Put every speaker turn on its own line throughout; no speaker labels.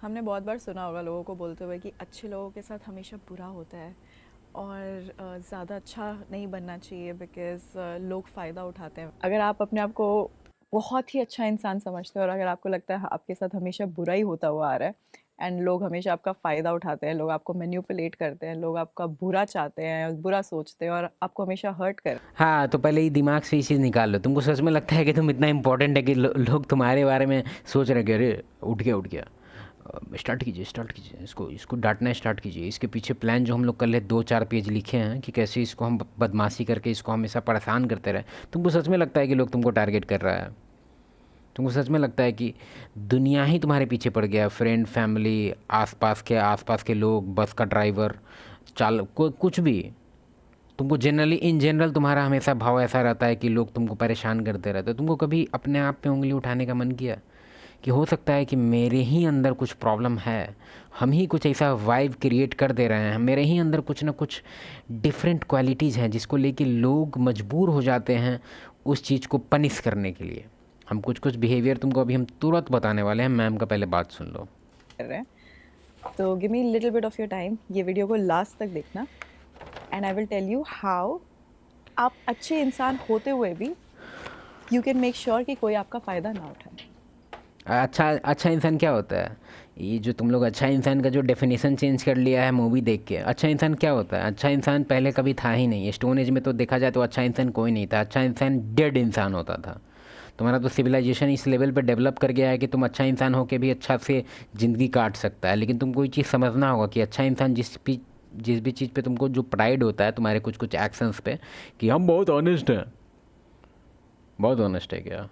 हमने बहुत बार सुना होगा लोगों को बोलते हुए कि अच्छे लोगों के साथ हमेशा बुरा होता है और ज़्यादा अच्छा नहीं बनना चाहिए बिकॉज़ लोग फ़ायदा उठाते हैं। अगर आप अपने आप को बहुत ही अच्छा इंसान समझते हो और अगर आपको लगता है आपके साथ हमेशा बुरा ही होता हुआ आ रहा है एंड लोग हमेशा आपका फ़ायदा उठाते हैं, लोग आपको मैनिपुलेट करते हैं, लोग आपका बुरा चाहते हैं, बुरा सोचते हैं और आपको हमेशा हर्ट कर।
हाँ, तो पहले ही दिमाग से ये चीज़ निकाल लो। तुमको सच में लगता है कि तुम इतना इम्पोर्टेंट है कि लोग तुम्हारे बारे में सोच रहे हैं कि अरे उठ गया स्टार्ट कीजिए, इसको इसको डांटना स्टार्ट कीजिए, इसके पीछे प्लान जो हम लोग कल 2-4 पेज लिखे हैं कि कैसे इसको हम बदमाशी करके इसको हमेशा परेशान करते रहे। तुमको सच में लगता है कि लोग तुमको टारगेट कर रहा है? तुमको सच में लगता है कि दुनिया ही तुम्हारे पीछे पड़ गया? फ्रेंड, फैमिली, आसपास के लोग, बस का ड्राइवर, चाल कोई कुछ भी। तुमको जनरली इन जनरल तुम्हारा हमेशा भाव ऐसा रहता है कि लोग तुमको परेशान करते रहते हैं। तुमको कभी अपने आप पे उंगली उठाने का मन किया कि हो सकता है कि मेरे ही अंदर कुछ प्रॉब्लम है, हम ही कुछ ऐसा वाइब क्रिएट कर दे रहे हैं, मेरे ही अंदर कुछ ना कुछ डिफरेंट क्वालिटीज़ हैं जिसको लेके लोग मजबूर हो जाते हैं उस चीज़ को पनिश करने के लिए। हम कुछ कुछ बिहेवियर तुमको अभी हम तुरंत बताने वाले हैं। मैम का पहले बात सुन लो।
रहे हैं। तो give me little bit of your time, ये वीडियो को लास्ट तक देखना and I will tell you how आप अच्छे इंसान होते हुए भी यू कैन मेक श्योर कि कोई आपका फ़ायदा ना उठाए।
अच्छा अच्छा इंसान क्या होता है? ये जो तुम लोग अच्छा इंसान का जो डेफिनेशन चेंज कर लिया है मूवी देख के, अच्छा इंसान क्या होता है? अच्छा इंसान पहले कभी था ही नहीं। स्टोन एज में तो देखा जाए तो अच्छा इंसान कोई नहीं था। अच्छा इंसान डेड इंसान होता था। तुम्हारा तो सिविलाइजेशन इस लेवल पे डेवलप कर गया है कि तुम अच्छा इंसान होके भी अच्छा से ज़िंदगी काट सकता है। लेकिन तुम कोई चीज़ समझना होगा कि अच्छा इंसान जिस भी चीज़ पे तुमको जो प्राइड होता है तुम्हारे कुछ कुछ एक्शंस पे कि हम बहुत ऑनेस्ट हैं, बहुत ऑनेस्ट है क्या,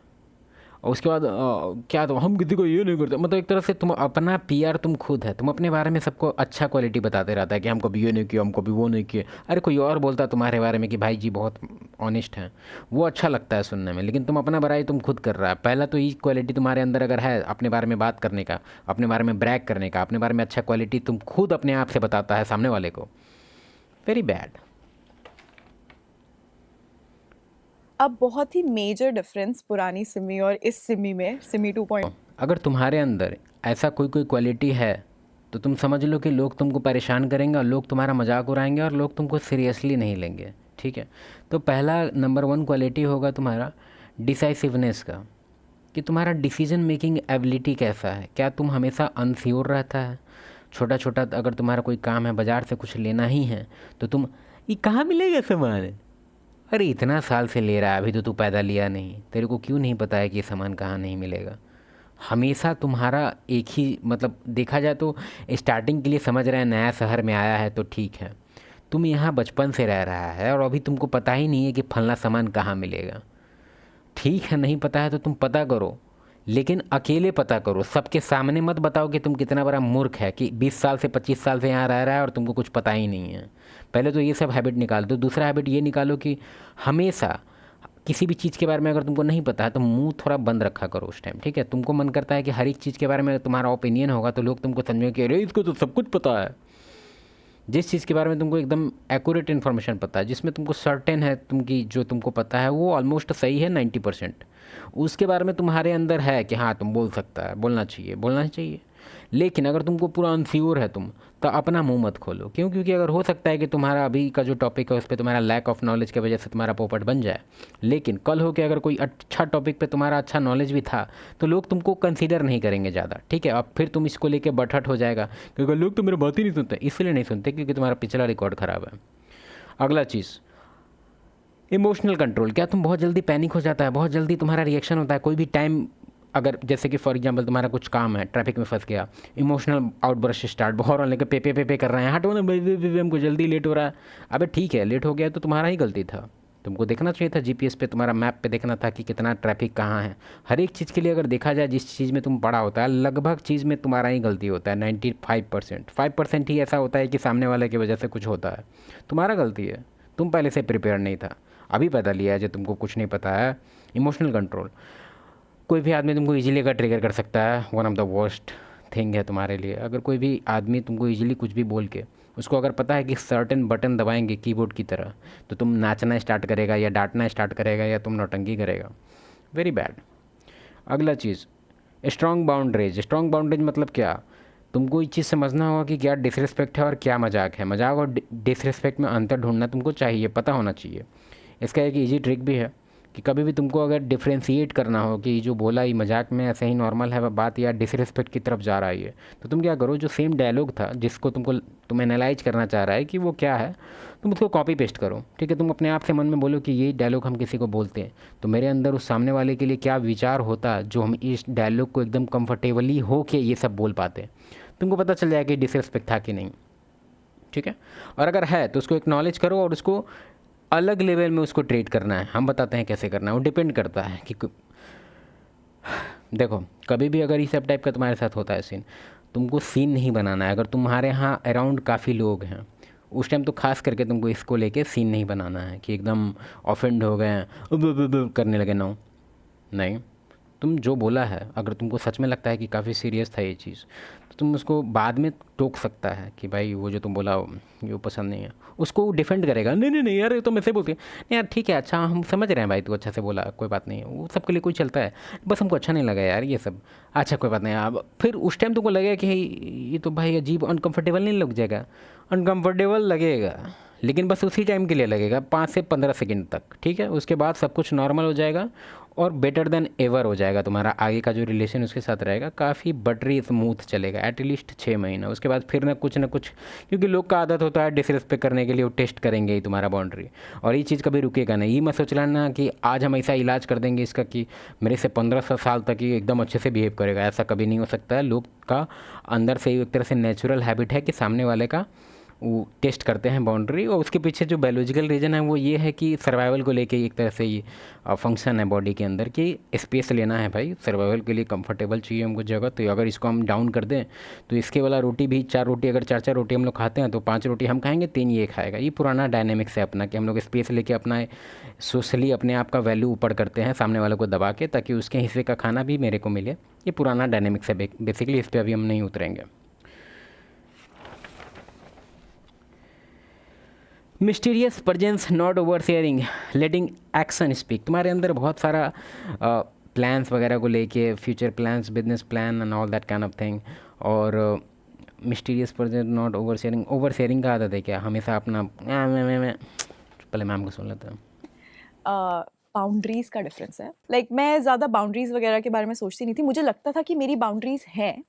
और उसके बाद क्या तो हम किसी को ये नहीं करते, मतलब एक तरह से तुम अपना पीआर तुम खुद है। तुम अपने बारे में सबको अच्छा क्वालिटी बताते रहता है कि हम कभी ये नहीं किया, हम कभी वो नहीं किए। अरे कोई और बोलता है तुम्हारे बारे में कि भाई जी बहुत ऑनेस्ट हैं, वो अच्छा लगता है सुनने में, लेकिन तुम अपना बड़ाई तुम खुद कर रहा है। पहला तो ये क्वालिटी तुम्हारे अंदर अगर है अपने बारे में बात करने का, अपने बारे में ब्रैग करने का, अपने बारे में अच्छा क्वालिटी तुम खुद अपने आप से बताता है सामने वाले को, वेरी बैड।
अब बहुत ही मेजर डिफरेंस पुरानी सिमी और इस सिमी में, सिमी 2.0।
अगर तुम्हारे अंदर ऐसा कोई कोई क्वालिटी है तो तुम समझ लो कि लोग तुमको परेशान करेंगे और लोग तुम्हारा मजाक उड़ाएंगे और लोग तुमको सीरियसली नहीं लेंगे। ठीक है? तो पहला नंबर वन क्वालिटी होगा तुम्हारा डिसाइसिवनेस का, कि तुम्हारा डिसीजन मेकिंग एबिलिटी कैसा है। क्या तुम हमेशा अनश्योर रहता है? छोटा छोटा अगर तुम्हारा कोई काम है, बाज़ार से कुछ लेना ही है, तो तुम ये कहाँ मिलेगा सामान, अरे इतना साल से ले रहा है अभी तो तू पैदा लिया नहीं, तेरे को क्यों नहीं पता है कि ये सामान कहाँ नहीं मिलेगा? हमेशा तुम्हारा एक ही मतलब देखा जाए तो स्टार्टिंग के लिए समझ रहे हैं नया शहर में आया है तो ठीक है, तुम यहाँ बचपन से रह रहा है और अभी तुमको पता ही नहीं है कि फलना सामान कहाँ मिलेगा। ठीक है, नहीं पता है तो तुम पता करो, लेकिन अकेले पता करो, सबके सामने मत बताओ कि तुम कितना बड़ा मूर्ख है कि 20 साल से 25 साल से यहाँ रह रहा है और तुमको कुछ पता ही नहीं है। पहले तो ये सब हैबिट निकाल दो। दूसरा हैबिट ये निकालो कि हमेशा किसी भी चीज़ के बारे में अगर तुमको नहीं पता है तो मुंह थोड़ा बंद रखा करो उस टाइम। ठीक है? तुमको मन करता है कि हर एक चीज़ के बारे में तुम्हारा ओपिनियन होगा तो लोग तुमको समझेंगे कि अरे इसको तो सब कुछ पता है। जिस चीज़ के बारे में तुमको एकदम एक्यूरेट इन्फॉर्मेशन पता है, जिसमें तुमको सर्टेन है तुमकी जो तुमको पता है वो ऑलमोस्ट सही है 90%, उसके बारे में तुम्हारे अंदर है कि हाँ तुम बोल सकता है, बोलना चाहिए। लेकिन अगर तुमको पूरा अनश्योर है तुम, तो अपना मुंह मत खोलो। क्यों? क्योंकि अगर हो सकता है कि तुम्हारा अभी का जो टॉपिक है उस पर तुम्हारा लैक ऑफ नॉलेज की वजह से तुम्हारा पोपट बन जाए, लेकिन कल हो के अगर कोई अच्छा टॉपिक पे तुम्हारा अच्छा नॉलेज भी था तो लोग तुमको कंसीडर नहीं करेंगे ज़्यादा। ठीक है? अब फिर तुम इसको लेके बटहट हो जाएगा क्योंकि लोग तो मेरी बात ही नहीं सुनते। इसलिए नहीं सुनते क्योंकि तुम्हारा पिछला रिकॉर्ड ख़राब है। अगला चीज़, इमोशनल कंट्रोल। क्या तुम बहुत जल्दी पैनिक हो जाता है, बहुत जल्दी तुम्हारा रिएक्शन होता है कोई भी टाइम? अगर जैसे कि फॉर एग्जांपल तुम्हारा कुछ काम है, ट्रैफिक में फंस गया, इमोशनल आउटबर्स्ट स्टार्ट, बहुत लेके पे कर रहे हैं, हटो ना हमको जल्दी लेट हो रहा है। अबे ठीक है, लेट हो गया तो तुम्हारा ही गलती था। तुमको देखना चाहिए था जीपीएस पे, तुम्हारा मैप पे देखना था कि कितना ट्रैफिक कहाँ है। हर एक चीज़ के लिए अगर देखा जाए, जिस चीज़ में तुम पड़ा होता है लगभग चीज़ में तुम्हारा ही गलती होता है। 95%, 5% ही ऐसा होता है कि सामने वाले की वजह से कुछ होता है, तुम्हारा गलती है। तुम पहले से प्रिपेयर नहीं था, अभी पता लिया है जो तुमको कुछ नहीं पता है। इमोशनल कंट्रोल, कोई भी आदमी तुमको इजीली का ट्रिगर कर सकता है, one of the worst thing है तुम्हारे लिए। अगर कोई भी आदमी तुमको इजीली कुछ भी बोल के, उसको अगर पता है कि सर्टेन बटन दबाएंगे कीबोर्ड की तरह तो तुम नाचना स्टार्ट करेगा या डांटना स्टार्ट करेगा या तुम नौटंकी करेगा, वेरी बैड। अगला चीज़, स्ट्रॉन्ग बाउंड्रीज। स्ट्रॉन्ग बाउंड्रीज मतलब क्या? तुमको ये चीज़ समझना होगा कि क्या डिसरिस्पेक्ट है और क्या मजाक है। मजाक और डिसरिस्पेक्ट में अंतर ढूंढना तुमको चाहिए, पता होना चाहिए। इसका एक इजी ट्रिक भी है कि कभी भी तुमको अगर डिफ्रेंशिएट करना हो कि जो बोला ये मजाक में ऐसे ही नॉर्मल है बात या डिसरिस्पेक्ट की तरफ जा रहा है ये, तो तुम क्या करो, जो सेम डायलॉग था जिसको तुम एनालाइज करना चाह रहा है कि वो क्या है, तुम उसको कॉपी पेस्ट करो। ठीक है, तुम अपने आप से मन में बोलो कि ये डायलॉग हम किसी को बोलते हैं तो मेरे अंदर उस सामने वाले के लिए क्या विचार होता जो हम इस डायलॉग को एकदम कंफर्टेबली हो के ये सब बोल पाते। तुमको पता चल जाएगा कि डिसरिस्पेक्ट था कि नहीं। ठीक है, और अगर है तो उसको एक्नॉलेज करो और उसको अलग लेवल में उसको ट्रीट करना है। हम बताते हैं कैसे करना है, वो डिपेंड करता है कि देखो कभी भी अगर ये सब टाइप का तुम्हारे साथ होता है सीन, तुमको सीन नहीं बनाना है। अगर तुम्हारे यहाँ अराउंड काफ़ी लोग हैं उस टाइम तो खास करके तुमको इसको लेके सीन नहीं बनाना है कि एकदम ऑफेंड हो गए हैं करने लगे ना। नहीं, तुम जो बोला है अगर तुमको सच में लगता है कि काफ़ी सीरियस था ये चीज़, तो तुम उसको बाद में टोक सकता है कि भाई वो जो तुम बोला ये वो पसंद नहीं है। उसको वो डिफेंड करेगा, नहीं नहीं नहीं यार ये तो मैं से बोलती है, नहीं यार ठीक है अच्छा हम समझ रहे हैं भाई तू अच्छा से बोला कोई बात नहीं है, वो सबके लिए कोई चलता है, बस हमको अच्छा नहीं लगा यार ये सब। अच्छा कोई बात नहीं। अब फिर उस टाइम तुमको लगेगा कि ये तो भाई अजीब अनकम्फर्टेबल नहीं लग जाएगा, अनकम्फर्टेबल लगेगा लेकिन बस उसी टाइम के लिए लगेगा 5 से 15 सेकंड तक। ठीक है, उसके बाद सब कुछ नॉर्मल हो जाएगा और बेटर देन एवर हो जाएगा। तुम्हारा आगे का जो रिलेशन उसके साथ रहेगा काफ़ी बटरी स्मूथ चलेगा एटलीस्ट 6 महीना। उसके बाद फिर ना कुछ, क्योंकि लोग का आदत होता है डिसरिस्पेक्ट करने के लिए, वो टेस्ट करेंगे ही तुम्हारा बाउंड्री, और ये चीज़ कभी रुकेगा नहीं। ये मत सोच लेना कि आज हम ऐसा इलाज कर देंगे इसका कि मेरे से 15 साल तक ही एकदम अच्छे से बिहेव करेगा, ऐसा कभी नहीं हो सकता है। लोग का अंदर से एक तरह से नेचुरल हैबिट है कि सामने वाले का वो टेस्ट करते हैं बाउंड्री, और उसके पीछे जो बायोलॉजिकल रीज़न है वो ये है कि सर्वाइवल को लेके एक तरह से ये फंक्शन है बॉडी के अंदर कि स्पेस लेना है भाई, सर्वाइवल के लिए कंफर्टेबल चाहिए हमको जगह। तो अगर इसको हम डाउन कर दें तो इसके वाला रोटी भी 4 रोटी, अगर 4 4 रोटी हम लोग खाते हैं तो 5 रोटी हम खाएंगे, 3 ये खाएगा। ये पुराना डायनेमिक्स है अपना कि हम लोग स्पेस लेके अपना सोशली अपने आप का वैल्यू ऊपर करते हैं सामने वाले को दबा के, ताकि उसके हिस्से का खाना भी मेरे को मिले। ये पुराना डायनेमिक्स है बेसिकली, इस पर अभी हम नहीं उतरेंगे। Mysterious presence, not over sharing, letting action speak. तुम्हारे अंदर बहुत सारा प्लान्स वगैरह को लेके, future plans, business plan and all that kind of thing. और mysterious presence, not over sharing. Over sharing का आदत है क्या, हमेशा अपना मैं पहले मैम को सुन लेते हैं।
बाउंड्रीज का डिफरेंस है। मैं ज़्यादा बाउंड्रीज वगैरह के बारे में सोचती नहीं थी। मुझे लगता था कि मेरी बाउंड्रीज हैं,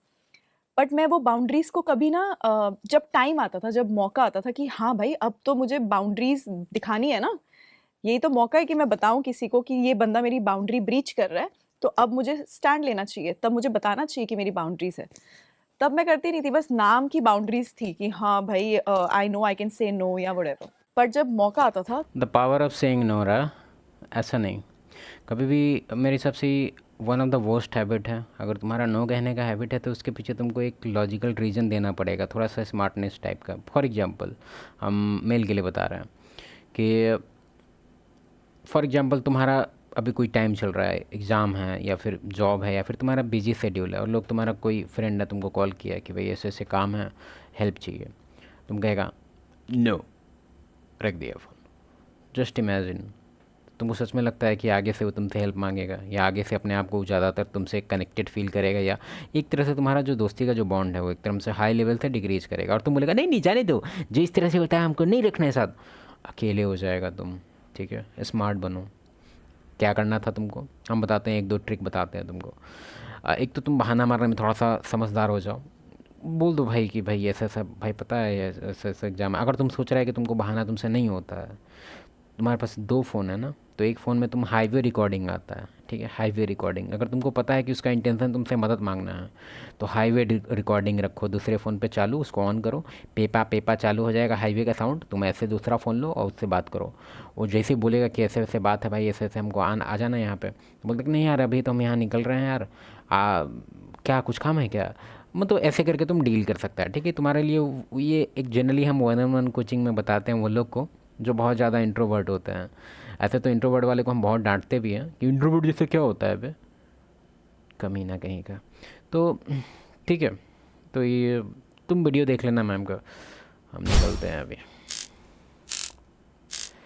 बट मैं वो बाउंड्रीज को कभी ना जब टाइम आता था, जब मौका आता था कि हाँ भाई अब तो मुझे बाउंड्रीज दिखानी है ना, यही तो मौका है कि मैं बताऊं किसी को कि ये बंदा मेरी बाउंड्री ब्रीच कर रहा है, तो अब मुझे स्टैंड लेना चाहिए, तब मुझे बताना चाहिए कि मेरी बाउंड्रीज है। तब मैं करती नहीं थी, बस नाम की बाउंड्रीज थी कि हाँ भाई I know I can say no या व्हाटएवर। पर जब मौका आता था,
the power of saying no रहा, ऐसा नहीं कभी भी। मेरे हिसाब से one of the worst habit है। अगर तुम्हारा नो कहने का हैबिट है तो उसके पीछे तुमको एक लॉजिकल रीज़न देना पड़ेगा, थोड़ा सा स्मार्टनेस टाइप का। फॉर एग्जांपल हम मेल के लिए बता रहे हैं कि फॉर एग्जांपल तुम्हारा अभी कोई टाइम चल रहा है, एग्ज़ाम है या फिर जॉब है या फिर तुम्हारा बिजी शेड्यूल है, और लोग तुम्हारा कोई फ्रेंड है तुमको कॉल किया कि भाई ऐसे ऐसे काम है, हेल्प चाहिए। तुम कहेगा नो, रख दिया फ़ोन। जस्ट इमेजिन, तुमको सच में लगता है कि आगे से वो तुमसे हेल्प मांगेगा, या आगे से अपने आप को ज़्यादातर तुमसे कनेक्टेड फील करेगा, या एक तरह से तुम्हारा जो दोस्ती का जो बॉन्ड है वो एक तरह से हाई लेवल से डिक्रीज करेगा, और तुम बोलेगा नहीं नहीं जाने दो, जो इस तरह से होता है हमको नहीं रखना है साथ, अकेले हो जाएगा तुम। ठीक है, स्मार्ट बनो। क्या करना था तुमको, हम बताते हैं, 1 2 ट्रिक बताते हैं तुमको। एक तो तुम बहाना मारने में थोड़ा सा समझदार हो जाओ। बोल दो भाई कि भाई ऐसा ऐसा भाई पता है ऐसा ऐसा एग्ज़ाम है। अगर तुम सोच रहे है कि तुमको बहाना तुमसे नहीं होता है, तुम्हारे पास 2 फ़ोन है ना, तो एक फ़ोन में तुम हाईवे रिकॉर्डिंग आता है। ठीक है, हाईवे रिकॉर्डिंग, अगर तुमको पता है कि उसका इंटेंशन तुमसे मदद मांगना है तो हाईवे रिकॉर्डिंग रखो दूसरे फ़ोन पे चालू, उसको ऑन करो, पेपा पेपा चालू हो जाएगा हाईवे का साउंड। तुम ऐसे दूसरा फ़ोन लो और उससे बात करो। वो जैसे ही बोलेगा कि ऐसे वैसे बात है भाई, ऐसे ऐसे हमको आ जाना यहाँ पे, तो बोलते कि नहीं यार अभी तो हम यहाँ निकल रहे हैं यार, क्या कुछ काम है क्या, मतलब ऐसे करके तुम डील कर सकता है। ठीक है, तुम्हारे लिए ये एक जनरली हम 1-on-1 कोचिंग में बताते हैं वो लोग को जो बहुत ज़्यादा इंट्रोवर्ट होते हैं। ऐसे तो इंट्रोवर्ट वाले को हम बहुत डांटते भी हैं कि इंट्रोवर्ट जैसे क्या होता है बे, कमी ना कहीं का। तो ठीक है, तो ये तुम वीडियो देख लेना मैम का, हम निकलते हैं अभी।